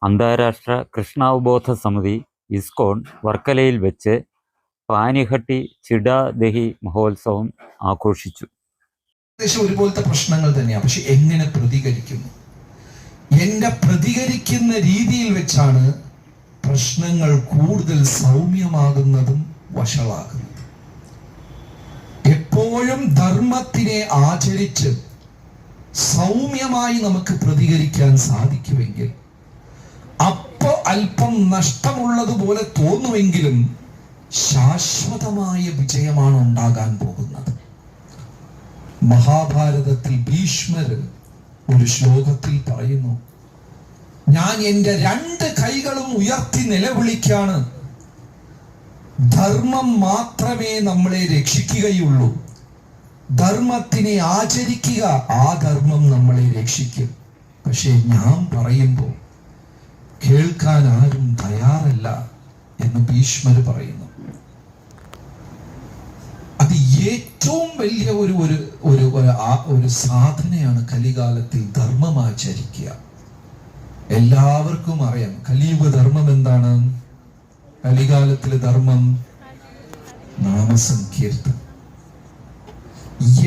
അന്താരാഷ്ട്ര കൃഷ്ണാവബോധ സമിതി ഇസ്കോൺ വർക്കലയിൽ വെച്ച് പാനിഹട്ടി ചിഡാദഹി മഹോത്സവം ആഘോഷിച്ചു. ഒരുപോലത്തെ പ്രശ്നങ്ങൾ തന്നെയാണ്, പക്ഷെ എങ്ങനെ പ്രതികരിക്കുന്നു, എന്റെ പ്രതികരിക്കുന്ന രീതിയിൽ വെച്ചാണ് പ്രശ്നങ്ങൾ കൂടുതൽ സൗമ്യമാകുന്നതും വഷളാകുന്നതും. എപ്പോഴും ധർമ്മത്തിനെ ആചരിച്ച് സൗമ്യമായി നമുക്ക് പ്രതികരിക്കാൻ സാധിക്കുമെങ്കിൽ അപ്പോ അല്പം നഷ്ടമുള്ളതുപോലെ തോന്നുമെങ്കിലും ശാശ്വതമായ വിജയമാണ് ഉണ്ടാകാൻ പോകുന്നത്. മഹാഭാരതത്തിൽ ഭീഷ്മർ ഒരു ശ്ലോകത്തിൽ പറയുന്നു, ഞാൻ എൻ്റെ 2 കൈകളും ഉയർത്തി നിലവിളിക്കാണ്, ധർമ്മം മാത്രമേ നമ്മളെ രക്ഷിക്കുകയുള്ളൂ, ധർമ്മത്തിനെ ആചരിക്കുക, ആ ധർമ്മം നമ്മളെ രക്ഷിക്കും. പക്ഷെ ഞാൻ പറയുമ്പോൾ കേൾക്കാൻ ആരും തയ്യാറല്ല എന്ന് ഭീഷ്മർ പറയുന്നു. അത് ഏറ്റവും വലിയ ഒരു സാധനയാണ് കലികാലത്തിൽ ധർമ്മം ആചരിക്കുക. എല്ലാവർക്കും അറിയാം കലിയുഗ ധർമ്മം എന്താണ്. കലികാലത്തിലെ ധർമ്മം നാമസങ്കീർത്തനം.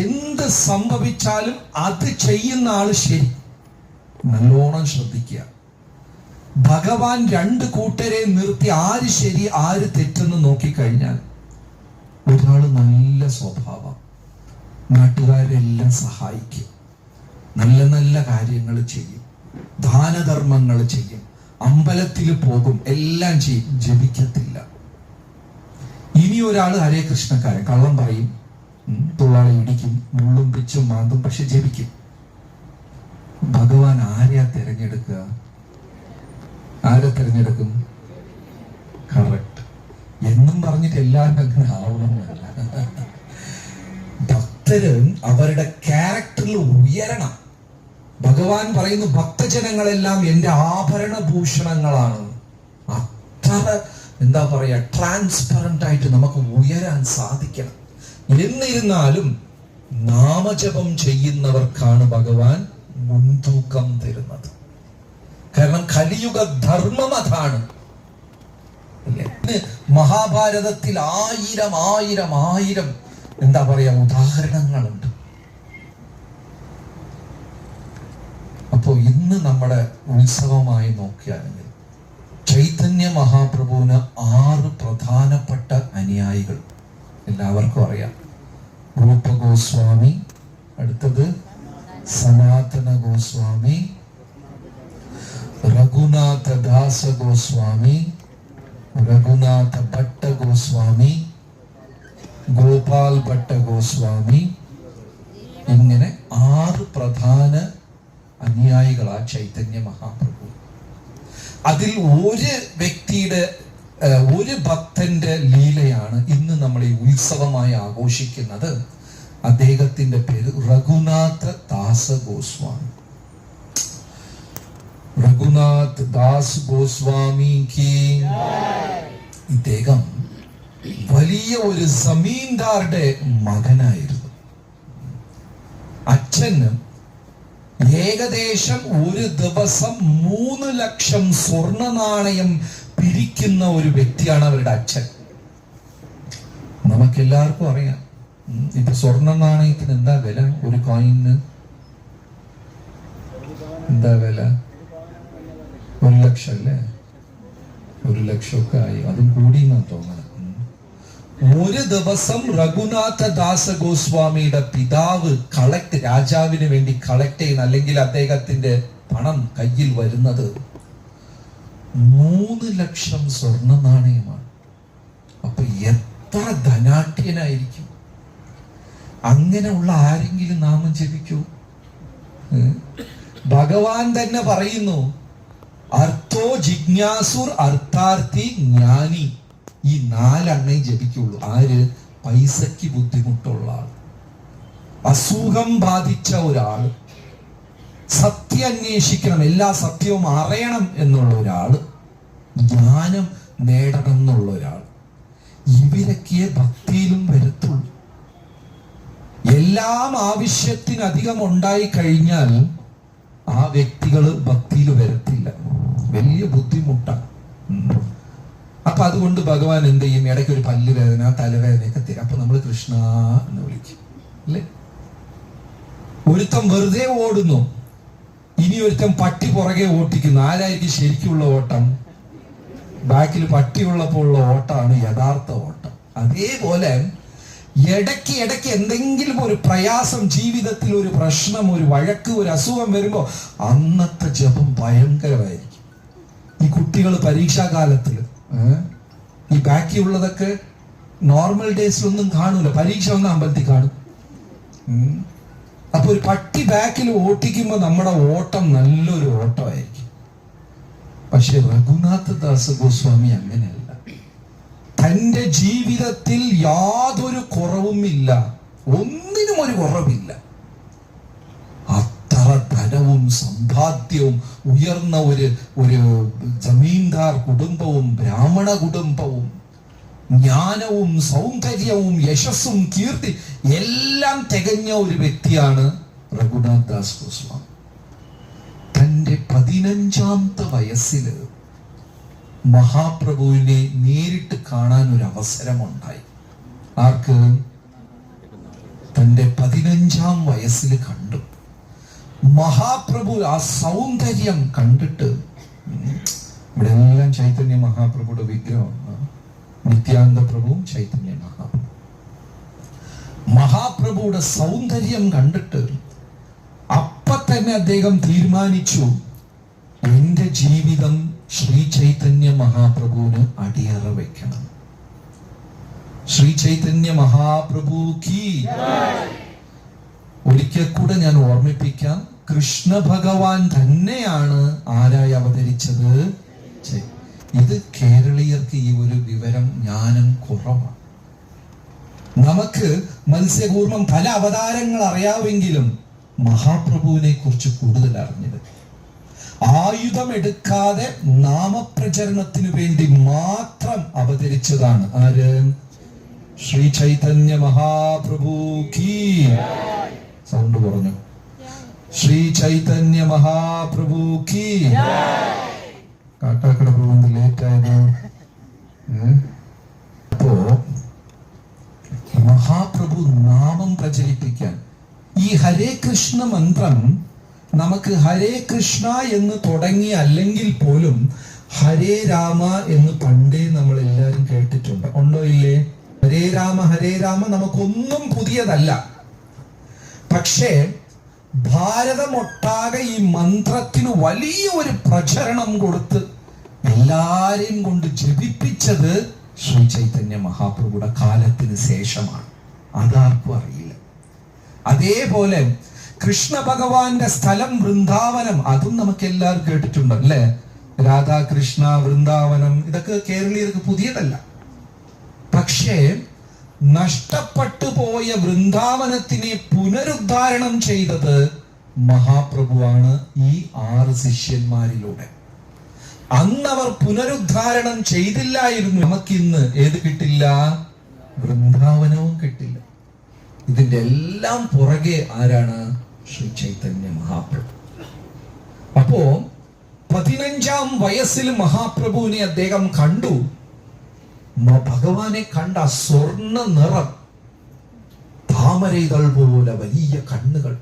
എന്ത് സംഭവിച്ചാലും അത് ചെയ്യുന്ന ആള് ശരി. നല്ലോണം ശ്രദ്ധിക്കുക. ഭഗവാൻ 2 കൂട്ടരെ നിർത്തി ആര് ശരി ആര് തെറ്റെന്ന് നോക്കിക്കഴിഞ്ഞാൽ ഒരാള് നല്ല സ്വഭാവം, നാട്ടുകാരെല്ലാം സഹായിക്കും, നല്ല നല്ല കാര്യങ്ങൾ ചെയ്യും, ദാനധർമ്മങ്ങൾ ചെയ്യും, അമ്പലത്തിൽ പോകും, എല്ലാം ചെയ്യും, ജപിക്കത്തില്ല. ഇനി ഒരാള് ഹരേ കൃഷ്ണക്കാരൻ, കള്ളം പറയും, തൊള്ളാളെ ഇടിക്കും, മുള്ളും പിച്ചും മാന്തും, പക്ഷെ ജപിക്കും. ഭഗവാൻ ആരെയാ തിരഞ്ഞെടുക്കുക? ആരെ തിരഞ്ഞെടുക്കും? കറക്റ്റ് എന്നും പറഞ്ഞിട്ട് എല്ലാവരും അങ്ങനെ ആവണമെന്നല്ല. ഭക്തര് അവരുടെ ക്യാരക്ടറിൽ ഉയരണം. ഭഗവാൻ പറയുന്നു, ഭക്തജനങ്ങളെല്ലാം എന്റെ ആഭരണഭൂഷണങ്ങളാണ്. അത്ര എന്താ പറയാ, ട്രാൻസ്പെറന്റ് ആയിട്ട് നമുക്ക് ഉയരാൻ സാധിക്കണം. എന്നിരുന്നാലും നാമജപം ചെയ്യുന്നവർക്കാണ് ഭഗവാൻ മുൻതൂക്കം തരുന്നത്. കാരണം കലിയുഗ ധർമ്മം അതാണ്. മഹാഭാരതത്തിൽ ആയിരം എന്താ പറയാ ഉദാഹരണങ്ങളുണ്ട്. അപ്പോ ഇന്ന് നമ്മുടെ ഉത്സവമായി നോക്കിയാണെങ്കിൽ ചൈതന്യ മഹാപ്രഭുവിന് 6 പ്രധാനപ്പെട്ട അനുയായികൾ എല്ലാവർക്കും അറിയാം. രൂപ ഗോസ്വാമി, അടുത്തത് സനാതന ഗോസ്വാമി, രഘുനാഥ ദാസ ഗോസ്വാമി, രഘുനാഥ ഭട്ട ഗോസ്വാമി, ഗോപാൽ ഭട്ട ഗോസ്വാമി, ഇങ്ങനെ 6 പ്രധാന അനുയായികളാ ചൈതന്യ മഹാപ്രഭു. അതിൽ ഒരു വ്യക്തിയുടെ ഒരു ഭക്തന്റെ ലീലയാണ് ഇന്ന് നമ്മൾ ഈ ഉത്സവമായി ആഘോഷിക്കുന്നത്. അദ്ദേഹത്തിന്റെ പേര് രഘുനാഥ ദാസ ഗോസ്വാമി. രഘുനാഥ് ദാസ് ഗോസ്വാമിക്ക് ഇദ്ദേഹം വലിയ ഒരു ജമീന്ദാറുടെ മകനായിരുന്നു. അച്ഛന് ഏകദേശം ഒരു ദിവസം 3 ലക്ഷം സ്വർണ്ണ നാണയം പിരിക്കുന്ന ഒരു വ്യക്തിയാണ് അവരുടെ അച്ഛൻ. നമുക്കെല്ലാവർക്കും അറിയാം, ഇപ്പൊ സ്വർണ്ണ നാണയത്തിന് എന്താ വില? ഒരു കോയിന് എന്താ വില? 1 ലക്ഷം അല്ലേ? 1 ലക്ഷമൊക്കെ ആയി, അതും കൂടിയെന്നാണ് തോന്നുന്നത്. ഒരു ദിവസം രഘുനാഥ ദാസ ഗോസ്വാമിയുടെ പിതാവ് രാജാവിന് വേണ്ടി കളക്ട് ചെയ്യുന്ന, അല്ലെങ്കിൽ അദ്ദേഹത്തിന്റെ പണം കയ്യിൽ വരുന്നത് 3 ലക്ഷം സ്വർണ്ണ നാണയമാണ്. അപ്പൊ എത്ര ധനാഢ്യനായിരിക്കും? അങ്ങനെയുള്ള ആരെങ്കിലും നാമം ജപിക്കൂ? ഭഗവാൻ തന്നെ പറയുന്നു, അർത്ഥോ ജിജ്ഞാസുർ അർത്ഥാർത്ഥി ജ്ഞാനി. ഈ 4 ജപിക്കുള്ളൂ. ആര്? പൈസക്ക് ബുദ്ധിമുട്ടുള്ള ആൾ, അസുഖം ബാധിച്ച ഒരാൾ, സത്യം അന്വേഷിക്കണം, എല്ലാ സത്യവും അറിയണം എന്നുള്ള ഒരാൾ, ജ്ഞാനം നേടണം എന്നുള്ള ഒരാൾ. ഇവരൊക്കെ ഭക്തിയിലും വരത്തുള്ളൂ. എല്ലാം ആവശ്യത്തിനധികം ഉണ്ടായി കഴിഞ്ഞാൽ ആ വ്യക്തികൾ ഭക്തിയിൽ വരത്തില്ല. വലിയ ബുദ്ധിമുട്ടാണ്. അപ്പൊ അതുകൊണ്ട് ഭഗവാൻ എന്ത് ചെയ്യും? ഇടയ്ക്ക് ഒരു പല്ല് വേദന, തലവേദനയൊക്കെ തരും. അപ്പൊ നമ്മൾ കൃഷ്ണ എന്ന് വിളിക്കും, അല്ലേ? ഒരുത്തം വെറുതെ ഓടുന്നു, ഇനി ഒരുത്തം പട്ടി പുറകെ ഓട്ടിക്കുന്നു. ആരായിരിക്കും ശരിക്കുള്ള ഓട്ടം? ബാക്കിൽ പട്ടിയുള്ളപ്പോൾ ഉള്ള ഓട്ടമാണ് യഥാർത്ഥ ഓട്ടം. അതേപോലെ ഇടയ്ക്ക് എന്തെങ്കിലും ഒരു പ്രയാസം, ജീവിതത്തിൽ ഒരു പ്രശ്നം, ഒരു വഴക്ക്, ഒരു അസുഖം വരുമ്പോ അന്നത്തെ ജപം ഭയങ്കരമായിരിക്കും. ഈ കുട്ടികൾ പരീക്ഷാ കാലത്തിൽ ഈ ബാക്കിയുള്ളതൊക്കെ നോർമൽ ഡേയ്സിലൊന്നും കാണൂല, പരീക്ഷ വന്ന അമ്പലത്തിൽ കാണും. അപ്പൊ ഒരു പട്ടി ബാക്കിൽ ഓട്ടിക്കുമ്പോ നമ്മുടെ ഓട്ടം നല്ലൊരു ഓട്ടമായിരിക്കും. പക്ഷെ രഘുനാഥദാസ് ഗോസ്വാമി അങ്ങനെയല്ല. തന്റെ ജീവിതത്തിൽ യാതൊരു കുറവുമില്ല, ഒന്നിനും ഒരു കുറവില്ല. അത്ര ധനവും സമ്പാദ്യവും, ഉയർന്ന ഒരു ജമീന്ദാർ കുടുംബവും ബ്രാഹ്മണ കുടുംബവും, ജ്ഞാനവും സൗന്ദര്യവും യശസ്സും കീർത്തി എല്ലാം തികഞ്ഞ ഒരു വ്യക്തിയാണ് രഘുനാഥ് ദാസ് ഗോസ്വാമി. തന്റെ 15-ാമത്തെ വയസ്സില് മഹാപ്രഭുവിനെ നേരിട്ട് കാണാൻ ഒരു അവസരമുണ്ടായി. ആർക്ക്? തന്റെ 15-ാം വയസ്സിൽ കണ്ടു. മഹാപ്രഭു ആ സൗന്ദര്യം കണ്ടിട്ട്, ഇവിടെ എല്ലാം ചൈതന്യ മഹാപ്രഭുയുടെ വിഗ്രഹമാണ്. നിത്യാനന്ദ പ്രഭുവും ചൈതന്യ മഹാപ്രഭു. മഹാപ്രഭുയുടെ സൗന്ദര്യം കണ്ടിട്ട് അപ്പൊ തന്നെ അദ്ദേഹം തീരുമാനിച്ചു, എന്റെ ജീവിതം ശ്രീ ചൈതന്യ മഹാപ്രഭുവിന് അടിയറ വെക്കണം. ശ്രീ ചൈതന്യ മഹാപ്രഭു കീ. ഒരിക്കൽ കൂടെ ഞാൻ ഓർമ്മിപ്പിക്കാം, കൃഷ്ണ ഭഗവാൻ തന്നെയാണ് ആരായി അവതരിച്ചത്? ഇത് കേരളീയർക്ക് ഈ ഒരു വിവരം, ജ്ഞാനം കുറവാണ്. നമുക്ക് മത്സ്യകൂർമ്മം പല അവതാരങ്ങൾ അറിയാമെങ്കിലും മഹാപ്രഭുവിനെ കുറിച്ച് കൂടുതൽ അറിഞ്ഞത് ആയുധം എടുക്കാതെ നാമപ്രചരണത്തിനു വേണ്ടി മാത്രം അവതരിച്ചതാണ്. ആര്? ശ്രീ ചൈതന്യ മഹാപ്രഭു കീ. സൗണ്ട് പറഞ്ഞു. ശ്രീ ചൈതന്യ മഹാപ്രഭു കീ. കാട്ടാക്കട പ്രഭു ലേറ്റ് ആയത്. അപ്പോ മഹാപ്രഭു നാമം പ്രചരിപ്പിക്കാൻ ഈ ഹരേ കൃഷ്ണ മന്ത്രം നമുക്ക് ഹരേ കൃഷ്ണ എന്ന് തുടങ്ങി അല്ലെങ്കിൽ പോലും ഹരേ രാമ എന്ന് പണ്ടേ നമ്മൾ എല്ലാവരും കേട്ടിട്ടുണ്ട്, ഉണ്ടോ ഇല്ലേ? ഹരേ രാമ നമുക്കൊന്നും പുതിയതല്ല. പക്ഷേ ഭാരതമൊട്ടാകെ ഈ മന്ത്രത്തിന് വലിയ ഒരു പ്രചരണം കൊടുത്ത് എല്ലാരെയും കൊണ്ട് ജപിപ്പിച്ചത് ശ്രീ ചൈതന്യ മഹാപ്രഭുയുടെ കാലത്തിന് ശേഷമാണ്. അതാർക്കും അറിയില്ല. അതേപോലെ കൃഷ്ണ ഭഗവാന്റെ സ്ഥലം വൃന്ദാവനം, അതും നമുക്ക് എല്ലാവരും കേട്ടിട്ടുണ്ട്, അല്ലേ? രാധാകൃഷ്ണ വൃന്ദാവനം, ഇതൊക്കെ കേരളീയർക്ക് പുതിയതല്ല. പക്ഷേ നഷ്ടപ്പെട്ടു പോയ വൃന്ദാവനത്തിനെ പുനരുദ്ധാരണം ചെയ്തത് മഹാപ്രഭുവാണ് ഈ 6 ശിഷ്യന്മാരിലൂടെ. അന്നവർ പുനരുദ്ധാരണം ചെയ്തില്ലായിരുന്നു, നമുക്കിന്ന് ഏത് കിട്ടില്ല? വൃന്ദാവനവും കിട്ടില്ല. ഇതിന്റെ എല്ലാം പുറകെ ആരാണ്? ശ്രീ ചൈതന്യ മഹാപ്രഭു. അപ്പോ 15-ാം വയസ്സിൽ മഹാപ്രഭുവിനെ അദ്ദേഹം കണ്ടു. ഭഗവാനെ കണ്ട സ്വർണ്ണ നിറം, താമരൈകൾ പോലെ വലിയ കണ്ണുകൾ,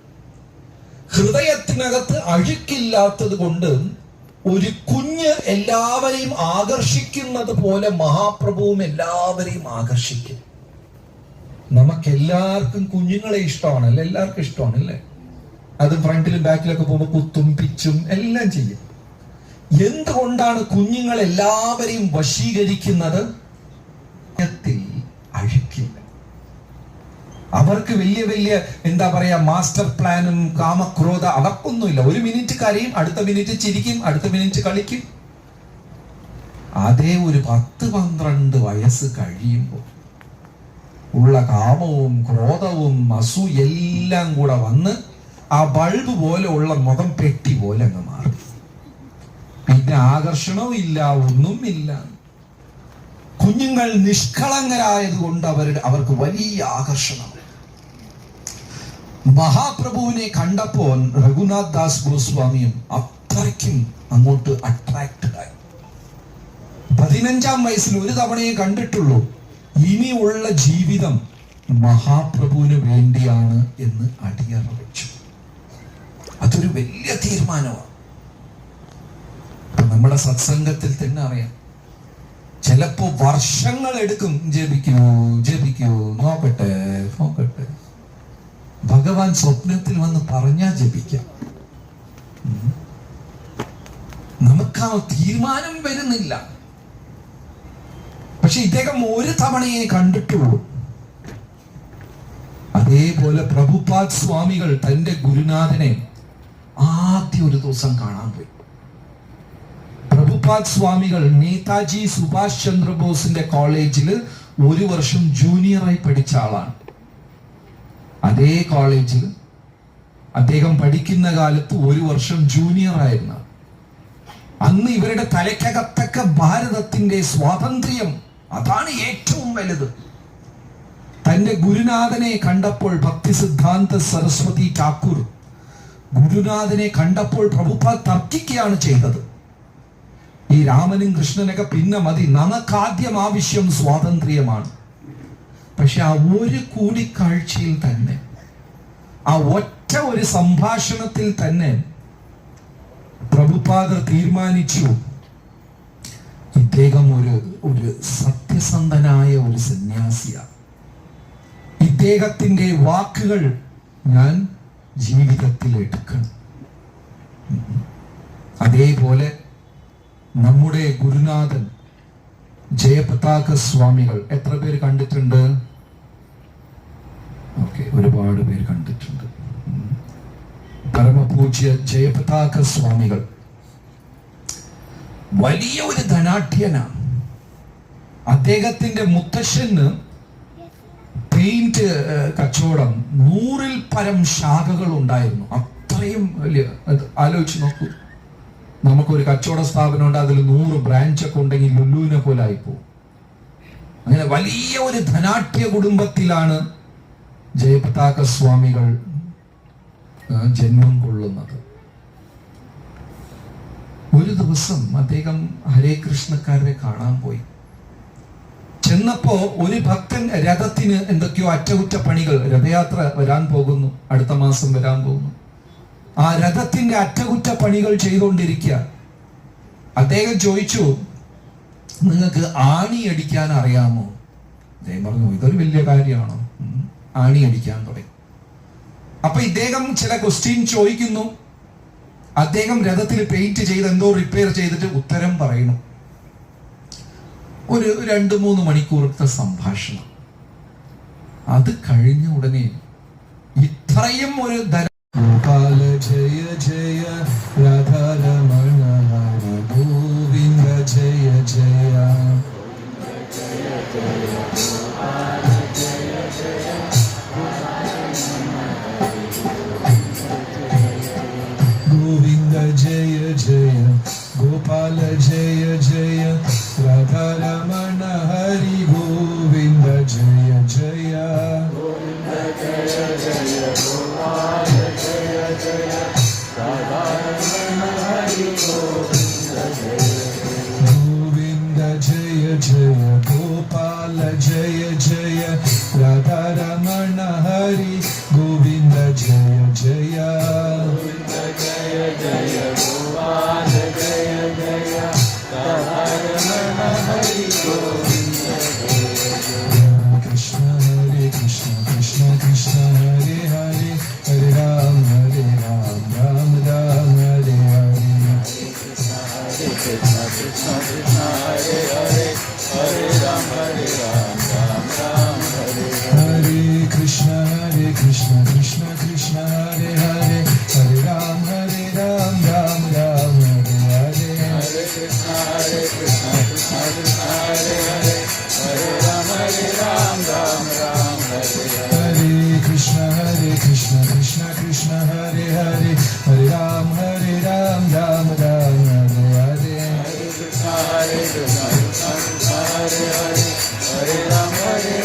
ഹൃദയത്തിനകത്ത് അഴുക്കില്ലാത്തത് കൊണ്ട് ഒരു കുഞ്ഞ് എല്ലാവരെയും ആകർഷിക്കുന്നത് പോലെ മഹാപ്രഭുവും എല്ലാവരെയും നമുക്ക് നമുക്കെല്ലാവർക്കും കുഞ്ഞുങ്ങളെ ഇഷ്ടമാണല്ലേ? എല്ലാവർക്കും ഇഷ്ടമാണല്ലേ? അത് ഫ്രണ്ടിലും ബാക്കിലൊക്കെ പോകുമ്പോൾ കുത്തും പിച്ചും എല്ലാം ചെയ്യും. എന്തുകൊണ്ടാണ് കുഞ്ഞുങ്ങൾ എല്ലാവരെയും വശീകരിക്കുന്നത്? അഴുക്കില്ല. അവർക്ക് വലിയ വലിയ എന്താ പറയാ മാസ്റ്റർ പ്ലാനും കാമക്രോധ അവർക്കൊന്നുമില്ല. ഒരു മിനിറ്റ് കരയും, അടുത്ത മിനിറ്റ് ചിരിക്കും, അടുത്ത മിനിറ്റ് കളിക്കും. അതേ ഒരു 10-12 വയസ്സ് കഴിയുമ്പോൾ ഉള്ള കാമവും ക്രോധവും അസൂയെല്ലാം കൂടെ വന്ന് ആ ബൾബ് പോലെ ഉള്ള മുഖം പെട്ടി പോലെ അങ്ങ് മാറും. പിന്നെ ആകർഷണവും ഇല്ല, ഒന്നുമില്ല. കുഞ്ഞുങ്ങൾ നിഷ്കളങ്കരായതുകൊണ്ട് അവർക്ക് വലിയ ആകർഷണം. മഹാപ്രഭുവിനെ കണ്ടപ്പോൾ രഘുനാഥ് ദാസ് ഗോസ്വാമിയും അത്രയ്ക്കും അങ്ങോട്ട് അട്രാക്റ്റഡ് ആയി. 15-ാം വയസ്സിൽ ഒരു തവണയെ കണ്ടിട്ടുള്ളൂ. ഇനിയുള്ള ജീവിതം മഹാപ്രഭുവിന് വേണ്ടിയാണ് എന്ന് അടിയറ വെച്ചു. അതൊരു വലിയ തീരുമാനമാണ്. നമ്മുടെ സത്സംഗത്തിൽ തന്നെ അറിയാം, ചിലപ്പോ വർഷങ്ങൾ എടുക്കും. ജപിക്കൂ, നോക്കട്ടെ. ഭഗവാൻ സ്വപ്നത്തിൽ വന്ന് പറഞ്ഞാ ജപിക്കാം. നമുക്ക് ആ തീരുമാനം വരുന്നില്ല. പക്ഷെ ഇദ്ദേഹം ഒരു തവണയെ കണ്ടിട്ടുള്ളൂ. അതേപോലെ പ്രഭുപാദ് സ്വാമികൾ തന്റെ ഗുരുനാഥനെ ആദ്യം ഒരു ദിവസം കാണാൻ പോയി. പ്രഭുപാദ് സ്വാമികൾ നേതാജി സുഭാഷ് ചന്ദ്രബോസിന്റെ കോളേജിൽ ഒരു വർഷം ജൂനിയറായി പഠിച്ച ആളാണ്. അതേ കോളേജിൽ അദ്ദേഹം പഠിക്കുന്ന കാലത്ത് ഒരു വർഷം ജൂനിയർ ആയിരുന്ന അന്ന് ഇവരുടെ തലയ്ക്കകത്തൊക്കെ ഭാരതത്തിന്റെ സ്വാതന്ത്ര്യം അതാണ് ഏറ്റവും വലുത്. തന്റെ ഗുരുനാഥനെ കണ്ടപ്പോൾ ഭക്തി സിദ്ധാന്ത സരസ്വതി ഠാക്കൂർ ഗുരുനാഥനെ കണ്ടപ്പോൾ പ്രഭുപാദ് തർക്കിക്കുകയാണ് ചെയ്തത്. ഈ രാമനും കൃഷ്ണനൊക്കെ പിന്നെ മതി, നമുക്കാദ്യം ആവശ്യം സ്വാതന്ത്ര്യമാണ്. പക്ഷെ ആ ഒരു കൂടിക്കാഴ്ചയിൽ തന്നെ, ആ ഒറ്റ ഒരു സംഭാഷണത്തിൽ തന്നെ പ്രഭുപാദർ തീരുമാനിച്ചു, ഇദ്ദേഹം ഒരു സത്യസന്ധനായ ഒരു സന്യാസിയാണ്. ഇദ്ദേഹത്തിന്റെ വാക്കുകൾ ഞാൻ ജീവിതത്തിൽ എടുക്കണം. അതേപോലെ നമ്മുടെ ഗുരുനാഥൻ ജയപതാക സ്വാമികൾ എത്ര പേര് കണ്ടിട്ടുണ്ട്? ഓക്കെ, ഒരുപാട് പേര് കണ്ടിട്ടുണ്ട്. പരമപൂജ്യ ജയപതാക സ്വാമികൾ വലിയ ഒരു ധനാഢ്യനാണ്. അദ്ദേഹത്തിന്റെ മുത്തശ്ശന് പെയിന്റ് കച്ചവടം 100-ൽ പരം ശാഖകൾ ഉണ്ടായിരുന്നു. അത്രയും വലിയ, ആലോചിച്ച് നോക്കൂ, നമുക്കൊരു കച്ചവട സ്ഥാപനം ഉണ്ട്, അതിൽ 100 ബ്രാഞ്ചൊക്കെ ഉണ്ടെങ്കിൽ ലുല്ലുവിനെ പോലെ ആയിപ്പോവും. അങ്ങനെ വലിയ ഒരു ധനാഢ്യ കുടുംബത്തിലാണ് ജയപതാക സ്വാമികൾ ജന്മം കൊള്ളുന്നത്. ഒരു ദിവസം അദ്ദേഹം ഹരേ കൃഷ്ണക്കാരെ കാണാൻ പോയി. ചെന്നപ്പോ ഒരു ഭക്തൻ രഥത്തിന് എന്തൊക്കെയോ അറ്റകുറ്റപ്പണികൾ, രഥയാത്ര വരാൻ പോകുന്നു, അടുത്ത മാസം വരാൻ പോകുന്നു, ആ രഥത്തിന്റെ അറ്റകുറ്റപ്പണികൾ ചെയ്തുകൊണ്ടിരിക്കുക. അദ്ദേഹം ചോദിച്ചു, നിങ്ങൾക്ക് ആണി അടിക്കാൻ അറിയാമോ? അദ്ദേഹം പറഞ്ഞു, ഇതൊരു വലിയ കാര്യമാണോ? ആണി അടിക്കാൻ തുടങ്ങി. അപ്പൊ ഇദ്ദേഹം ചില ക്വസ്റ്റ്യൻ ചോദിക്കുന്നു. അദ്ദേഹം രഥത്തിൽ പെയിന്റ് ചെയ്ത് എന്തോ റിപ്പയർ ചെയ്തിട്ട് ഉത്തരം പറയുന്നു. ഒരു 2-3 മണിക്കൂറത്തെ സംഭാഷണം. അത് കഴിഞ്ഞ ഉടനെ ഇത്രയും ഒരു ഗോപാല ജയ ജയ രാധാരമണ ഗോവിന്ദ ജയ ജയ ഗോവിന്ദ ജയ ജയ ഗോപാല ജയ ജയ രാധാരമണ ഹരി ഗോവിന്ദ ജയ ജയ ഗോവിന്ദ ജയ ജയ ഗോപാല ജയ ജയ രാധാരമണ ഹരി ഗോവിന്ദ ജയ ഗോവിന്ദ ജയ ജയ ഗോപാല ജയ ജയ രാധാരമണ ഹരി ഗോവിന്ദ ജയ ജയ ഗോവിന്ദ ജയ ജയ ഗോപാല ജയ ജയ രാധാരമണ ഹരി ഗോവിന്ദ ജയ ജയ കൃഷ്ണ ഹരേ കൃഷ്ണ കൃഷ്ണ കൃഷ്ണ ഹരേ ഹരേ ഹരേ രാം രാം രാം ഹരേ ഹരേ കൃഷ്ണ കൃഷ്ണ കൃഷ്ണ ഹരേ ഹരേ ഹരേ രാം രാം ഹരേ ഹരേ കൃഷ്ണ കൃഷ്ണ കൃഷ്ണ കൃഷ്ണ ഹരേ ഹരേ ഹരേ രാം രാം രാം ഹരേ ഹരേ ഹരേ കൃഷ്ണ കൃഷ്ണ കൃഷ്ണ ഹരേ ഹരേ ഹരേ രാം രാം രാം ഹരേ കൃഷ്ണ കൃഷ്ണ കൃഷ്ണ കൃഷ്ണ ഹരേ ഹരേ ഹരേ രാം രാം രാം ഹരേ ഹരേ ഹരേ കൃഷ്ണ കൃഷ്ണ കൃഷ്ണ ഹരേ ഹരേ ഹരേ രാം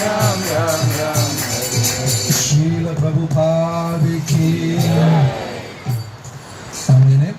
രാം രാം ഹരേ ശ്രീല പ്രഭുപാദ് കി. അങ്ങനെ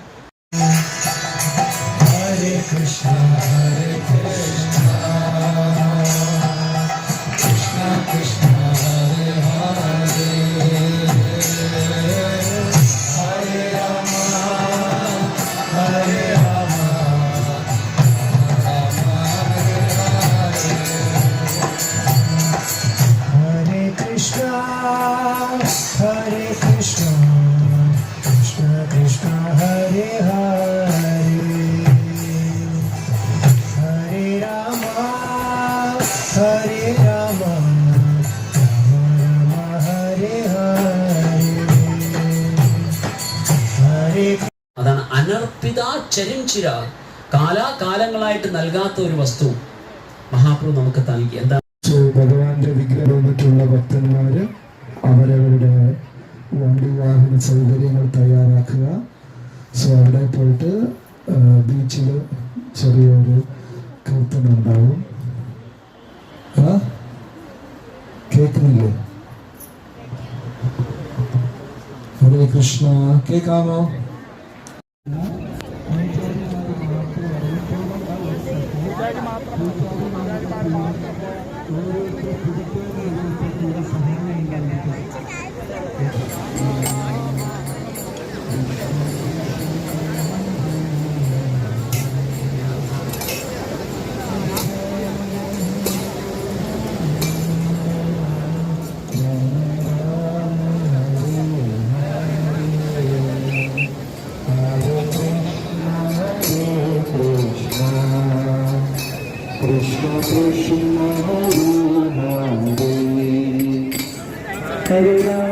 ചരിഞ്ചിര, കാലാകാലങ്ങളായിട്ട് നൽകാത്ത ഒരു വസ്തു മഹാപ്രഭു നമുക്ക് നൽകി. എന്താ? ഭഗവാന്റെ വിഗ്രഹം മറ്റുള്ള ഭക്തന്മാര് അവരവരുടെ വണ്ടി വാഹന സൗകര്യങ്ങൾ തയ്യാറാക്കുക. സോ അവിടെ പോയിട്ട് ബീച്ചിൽ ചെറിയൊരു കീർത്തനം ഉണ്ടാവും. കേൾക്കുന്നില്ലേ? ഹരേ കൃഷ്ണ. കേൾക്കാമോ? Krishna Krishna Hare Hare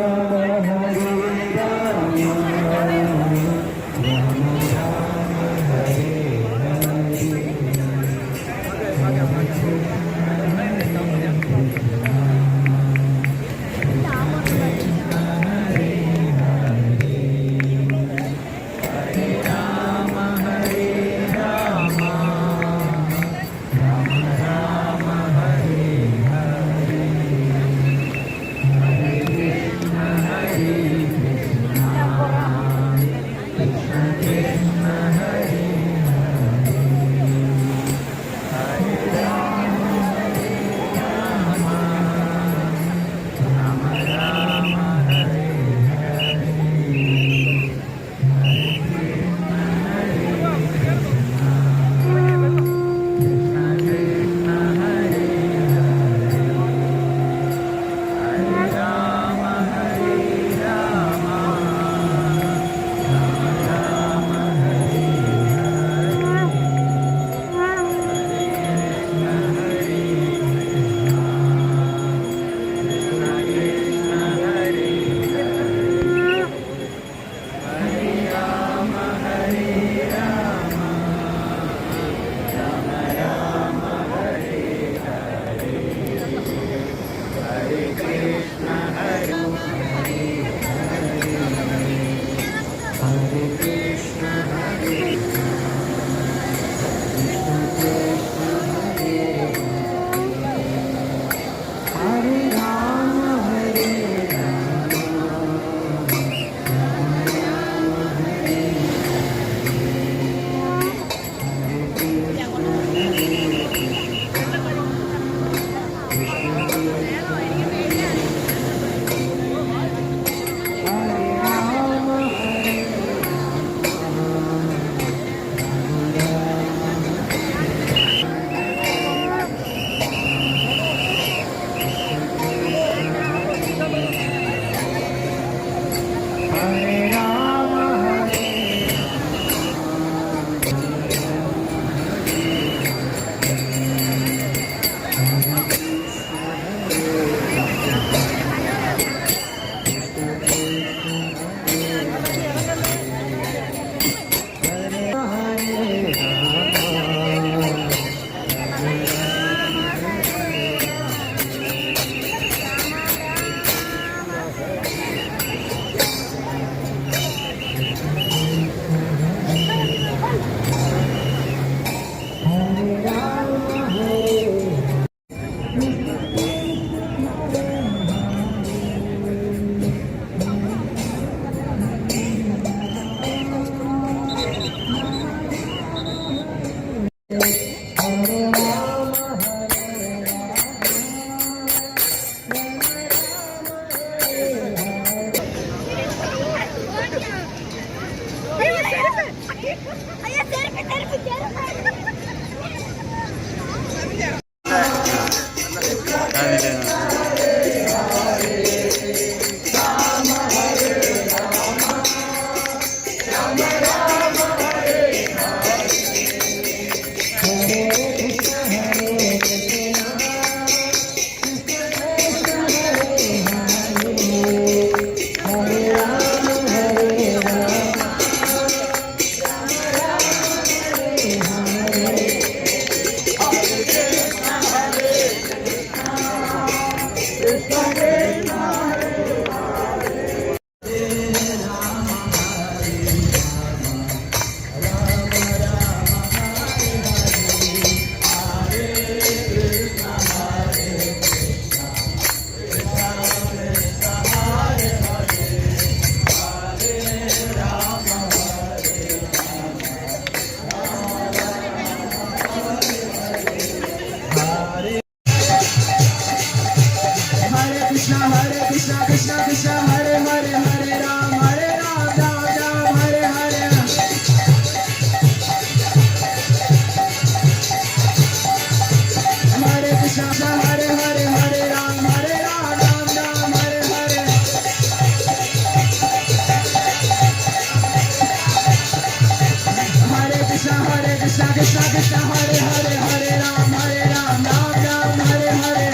Hare Hare, Hare Ram, Ram Ram, Hare Hare.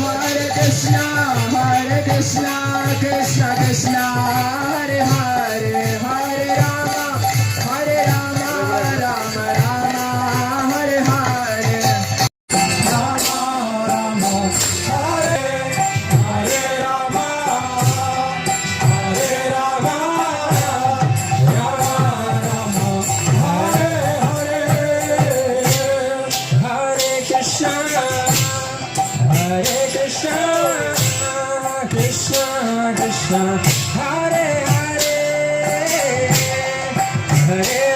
Hare Krishna, Krishna Krishna, Hare Hare, Hare Rama, Rama Rama, Hare Hare. Rama Rama, Hare Hare Rama, Hare Rama, Rama Rama, Hare Hare. Hare Krishna, Krishna Krishna, Hare Hare, Hare